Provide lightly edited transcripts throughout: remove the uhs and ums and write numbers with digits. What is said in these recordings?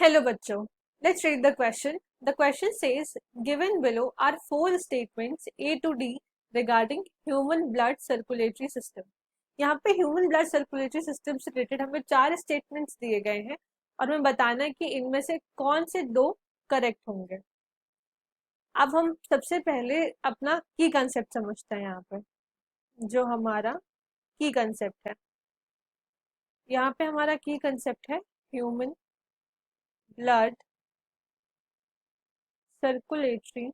Hello बच्चों, let's read the question. The question says, given below are four statements A to D regarding human blood circulatory system. यहाँ पे human blood circulatory system से related हमें चार statements दिए गए हैं और हमें बताना है कि इनमें से कौन से दो करेक्ट होंगे। अब हम सबसे पहले अपना की कंसेप्ट समझते हैं। यहाँ पे जो हमारा की कंसेप्ट है, यहाँ पे हमारा की कंसेप्ट है ह्यूमन ब्लड सर्कुलेटरी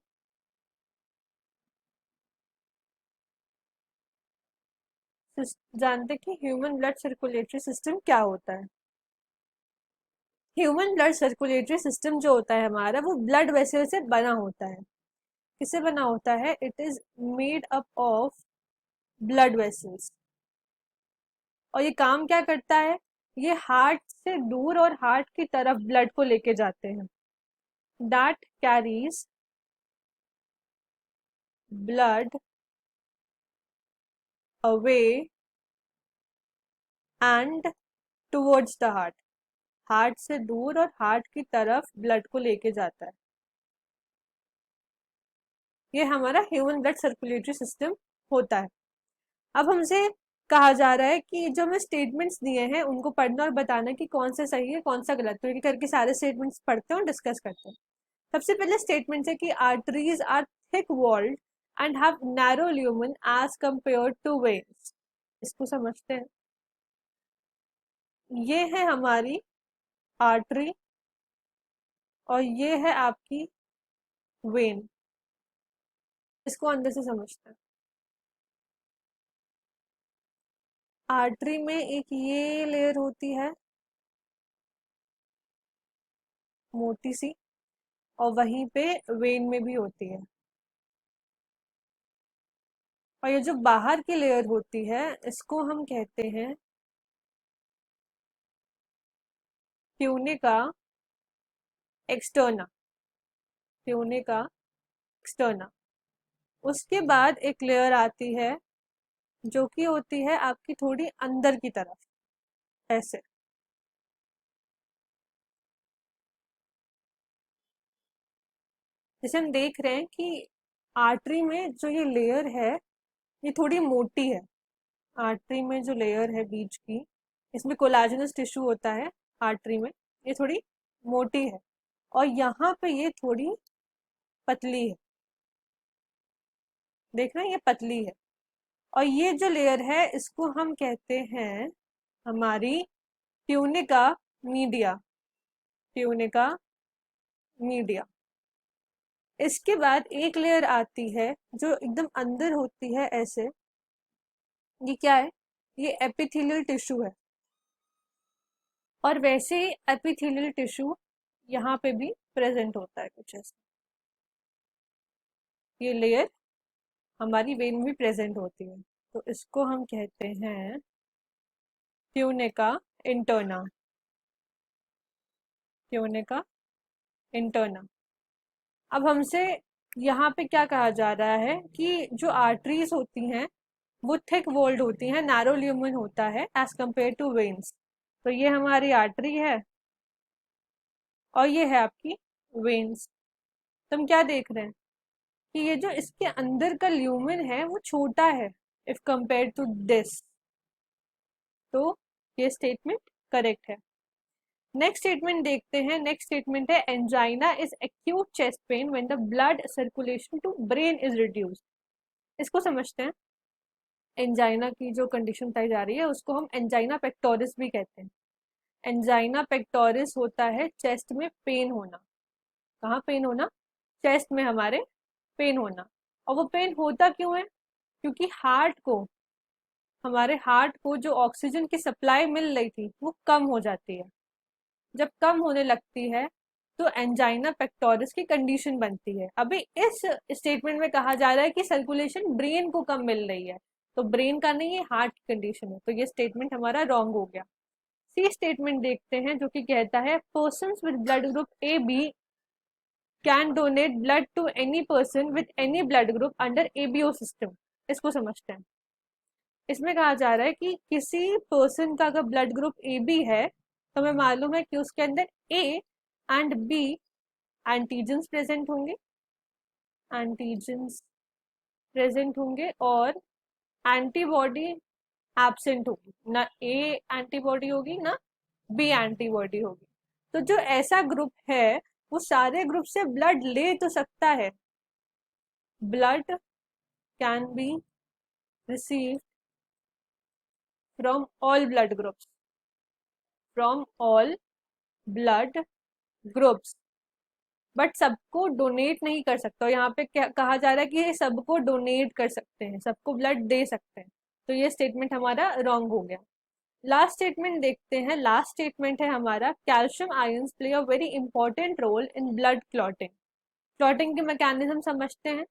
जानते कि ह्यूमन ब्लड सर्कुलेटरी सिस्टम क्या होता है। ह्यूमन ब्लड सर्कुलेटरी सिस्टम जो होता है हमारा, वो ब्लड वेसल से बना होता है। किससे बना होता है? It is made up of blood vessels. और ये काम क्या करता है? ये हार्ट से दूर और हार्ट की तरफ ब्लड को लेके जाते हैं। That carries blood away and towards the heart. Heart से दूर और हार्ट की तरफ ब्लड को लेके जाता है। ये हमारा ह्यूमन ब्लड सर्कुलेटरी सिस्टम होता है। अब हमसे कहा जा रहा है कि जो हमें स्टेटमेंट्स दिए हैं उनको पढ़ना और बताना कि कौन सा सही है कौन सा गलत। तो ये करके सारे स्टेटमेंट्स पढ़ते हैं और डिस्कस करते हैं। सबसे पहले स्टेटमेंट है कि arteries are thick walled and have narrow lumen as compare to veins. इसको समझते हैं। ये है हमारी आर्टरी और ये है आपकी वेन। इसको अंदर से समझते हैं। आर्टरी में एक ये लेयर होती है मोटी सी, और वहीं पे वेन में भी होती है। और ये जो बाहर की लेयर होती है इसको हम कहते हैं ट्यूनिका एक्सटर्ना। Tunica externa. उसके बाद एक लेयर आती है जो कि होती है आपकी थोड़ी अंदर की तरफ, ऐसे। जैसे हम देख रहे हैं कि आर्टरी में जो ये लेयर है ये थोड़ी मोटी है। आर्टरी में जो लेयर है बीच की, इसमें कोलाजिनस टिश्यू होता है आर्टरी में, ये थोड़ी मोटी है। और यहाँ पे ये थोड़ी पतली है। देख रहे हैं, ये पतली है। और ये जो लेयर है इसको हम कहते हैं हमारी ट्यूनिका मीडिया। Tunica media. इसके बाद एक लेयर आती है जो एकदम अंदर होती है, ऐसे। ये क्या है? ये एपिथेलियल टिश्यू है। और वैसे ही एपिथेलियल टिश्यू यहाँ पे भी प्रेजेंट होता है कुछ ऐसा। ये लेयर हमारी वेन में भी प्रेजेंट होती है। तो इसको हम कहते हैं ट्यूनिका इंटरना। Tunica interna. अब हमसे यहाँ पे क्या कहा जा रहा है कि जो आर्टरीज होती हैं वो थिक वॉल्ड होती हैं, नैरो ल्यूमन होता है एज कंपेयर टू वेन्स। तो ये हमारी आर्टरी है और ये है आपकी वेन्स। तो हम क्या देख रहे हैं कि ये जो इसके अंदर का ल्यूमन है वो छोटा है इफ कंपेयर टू दिस। तो ये स्टेटमेंट करेक्ट है। नेक्स्ट स्टेटमेंट देखते हैं। नेक्स्ट स्टेटमेंट है angina is acute chest pain when the blood circulation to brain is reduced. इसको समझते हैं। एंजाइना की जो कंडीशन बताई जा रही है उसको हम एंजाइना पेक्टोरिस भी कहते हैं। एंजाइना पेक्टोरिस होता है चेस्ट में पेन होना। कहाँ पेन होना? चेस्ट में हमारे पेन होना। और वो पेन होता क्यों है? क्योंकि हमारे हार्ट को जो ऑक्सीजन की सप्लाई मिल रही थी वो कम हो जाती है। जब कम होने लगती है तो एंजाइना पेक्टोरिस की कंडीशन बनती है। अभी इस स्टेटमेंट में कहा जा रहा है कि सर्कुलेशन ब्रेन को कम मिल रही है, तो ब्रेन का नहीं, ये हार्ट की कंडीशन है। तो ये स्टेटमेंट हमारा रॉन्ग हो गया। सी स्टेटमेंट देखते हैं जो कि कहता है person with blood group A B can donate blood to any person with any blood group under ABO system. इसको समझते हैं। इसमें कहा जा रहा है कि किसी पर्सन का अगर ब्लड ग्रुप ए बी है तो हमें मालूम है कि उसके अंदर A and B antigens present होंगे, एंटीजेंस प्रेजेंट होंगे और एंटीबॉडी एब्सेंट होगी, ना ए एंटीबॉडी होगी ना बी एंटीबॉडी होगी। तो जो ऐसा ग्रुप है वो सारे ग्रुप से ब्लड ले तो सकता है, blood can be receive from all blood groups, from all blood groups, but सबको डोनेट नहीं कर सकता। और यहाँ पे क्या कहा जा रहा है कि ये सबको डोनेट कर सकते हैं, सबको ब्लड दे सकते हैं, तो ये स्टेटमेंट हमारा रॉन्ग हो गया। लास्ट स्टेटमेंट देखते हैं। लास्ट स्टेटमेंट है हमारा, calcium ions play a very important role in blood clotting. Clotting के मैकेनिज्म समझते हैं।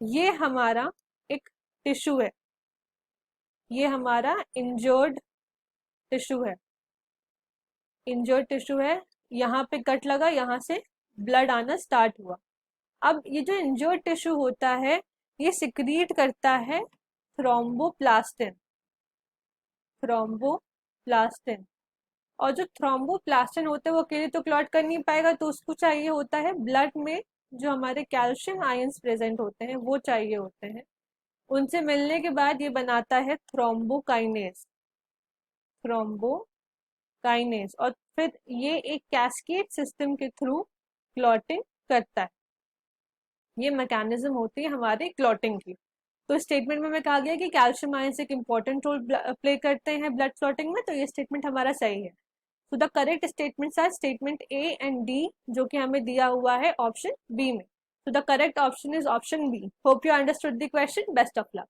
ये हमारा एक टिश्यू है, ये हमारा इंजर्ड टिश्यू है, इंजर्ड टिश्यू है, यहाँ पे कट लगा, यहाँ से ब्लड आना स्टार्ट हुआ। अब ये जो इंजर्ड टिश्यू होता है ये सिक्रीट करता है थ्रोम्बोप्लास्टिन, थ्रोम्बोप्लास्टिन। और जो थ्रोम्बोप्लास्टिन होता है वो अकेले तो क्लॉट कर नहीं पाएगा, तो उसको चाहिए होता है ब्लड में जो हमारे कैल्शियम आयंस प्रेजेंट होते हैं वो चाहिए होते हैं। उनसे मिलने के बाद ये बनाता है थ्रोम्बोकाइनेज, थ्रोम्बोकाइनेज, और फिर ये एक कैस्केड सिस्टम के थ्रू क्लॉटिंग करता है। ये मैकेनिज्म होती है हमारे क्लॉटिंग की। तो स्टेटमेंट में मैं कहा गया कि कैल्शियम आयंस एक इंपॉर्टेंट रोल प्ले करते हैं ब्लड क्लॉटिंग में, तो ये स्टेटमेंट हमारा सही है। तो the correct statements are statement A and D, जो कि हमें दिया हुआ है ऑप्शन बी में। So the correct option is option B. Hope you understood the question. Best of luck.